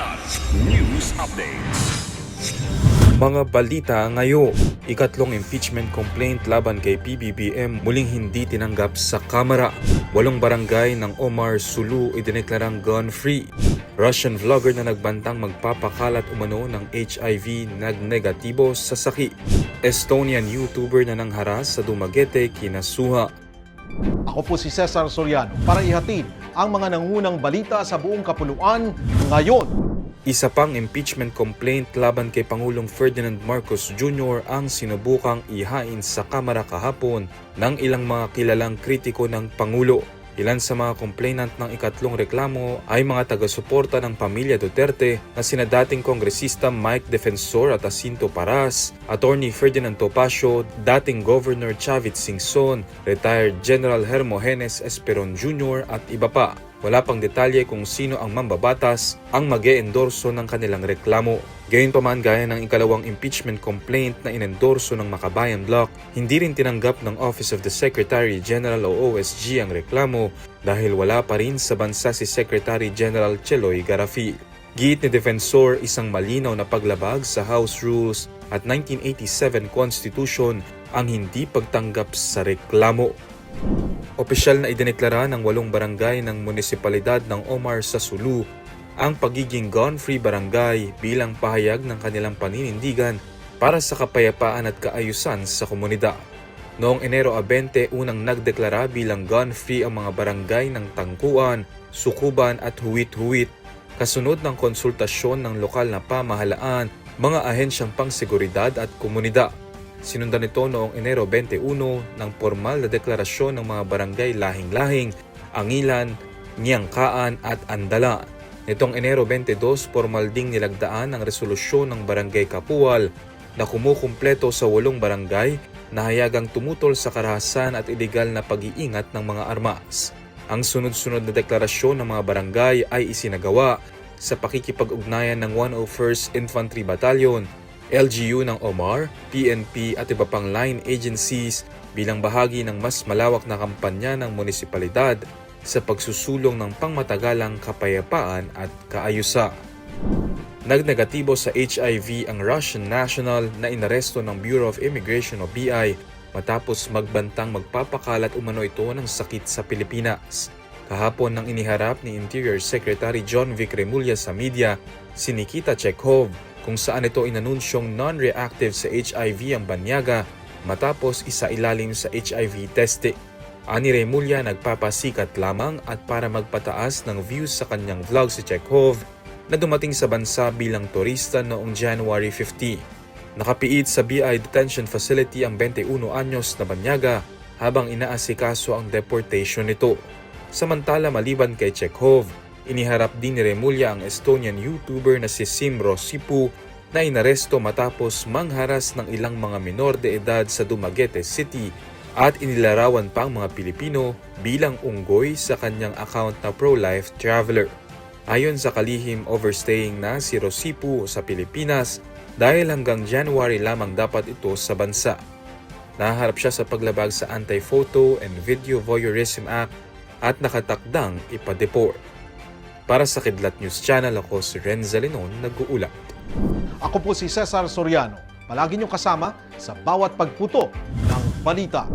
Plus News Updates. Mga balita ngayon, ikatlong impeachment complaint laban kay PBBM muling hindi tinanggap sa Kamara. 8 barangay ng Omar Sulu idineklarang gun-free. Russian vlogger na nagbantang magpapakalat umano ng HIV nagnegatibo sa saki. Estonian YouTuber na nangharas sa Dumaguete kinasuha. Ako po si Cesar Soriano para ihatid ang mga nangunang balita sa buong kapuluan ngayon. Isa pang impeachment complaint laban kay Pangulong Ferdinand Marcos Jr. ang sinubukang ihain sa Kamara kahapon ng ilang mga kilalang kritiko ng Pangulo. Ilan sa mga complainant ng ikatlong reklamo ay mga taga-suporta ng pamilya Duterte na sina dating Kongresista Mike Defensor at Jacinto Paras, Attorney Ferdinand Topacio, dating Governor Chavit Singson, retired General Hermogenes Esperon Jr. at iba pa. Wala pang detalye kung sino ang mambabatas ang mag-e-endorso ng kanilang reklamo. Gayunpaman, gaya ng ikalawang impeachment complaint na inendorso ng Makabayan Bloc, hindi rin tinanggap ng Office of the Secretary General o OSG ang reklamo dahil wala pa rin sa bansa si Secretary General Cheloy Garafil. Giit ni Defensor, isang malinaw na paglabag sa House Rules at 1987 Constitution ang hindi pagtanggap sa reklamo. Opisyal na idineklara ng 8 barangay ng munisipalidad ng Omar sa Sulu ang pagiging gun-free barangay bilang pahayag ng kanilang paninindigan para sa kapayapaan at kaayusan sa komunidad. Noong Enero 20, unang nagdeklara bilang gun-free ang mga barangay ng Tangkuan, Sukuban at Huwit-Huwit, kasunod ng konsultasyon ng lokal na pamahalaan, mga ahensyang pangseguridad at komunidad. Sinundan ito noong Enero 21 ng formal na deklarasyon ng mga barangay Lahing-Lahing, Angilan, Niyangkaan at Andalan. Nitong Enero 22, formal ding nilagdaan ang resolusyon ng Barangay Kapual na kumukumpleto sa 8 barangay na hayagang tumutol sa karahasan at iligal na pag-iingat ng mga armas. Ang sunod-sunod na deklarasyon ng mga barangay ay isinagawa sa pakikipag-ugnayan ng 101st Infantry Battalion, LGU ng Omar, PNP at iba pang line agencies bilang bahagi ng mas malawak na kampanya ng munisipalidad sa pagsusulong ng pangmatagalang kapayapaan at kaayusan. Nagnegatibo sa HIV ang Russian national na inaresto ng Bureau of Immigration o BI matapos magbantang magpapakalat umano ito ng sakit sa Pilipinas. Kahapon nang iniharap ni Interior Secretary John Vic Remulla sa media si Nikita Chekhov kung saan ito inanunsyong non-reactive sa HIV ang banyaga matapos isailalim sa HIV testing. Ani Remulla, nagpapasikat lamang at para magpataas ng views sa kanyang vlog si Chekhov na dumating sa bansa bilang turista noong January 15. Nakapiit sa BI detention facility ang 21 anyos na banyaga habang inaasikaso ang deportation nito. Samantala, maliban kay Chekhov, iniharap din ni Remulla ang Estonian YouTuber na si Sim Rosipu na inaresto matapos mangharas ng ilang mga minor de edad sa Dumaguete City at inilarawan pa ang mga Pilipino bilang unggoy sa kanyang account na pro-life traveler. Ayon sa kalihim, overstaying na si Rosipu sa Pilipinas dahil hanggang January lamang dapat ito sa bansa. Naharap siya sa paglabag sa Anti-Photo and Video Voyeurism Act at nakatakdang ipa-deport. Para sa Kidlat News Channel, ako si Renza Lenon, nag-uulat. Ako po si Cesar Soriano, palagi niyong kasama sa bawat pagputo ng balita.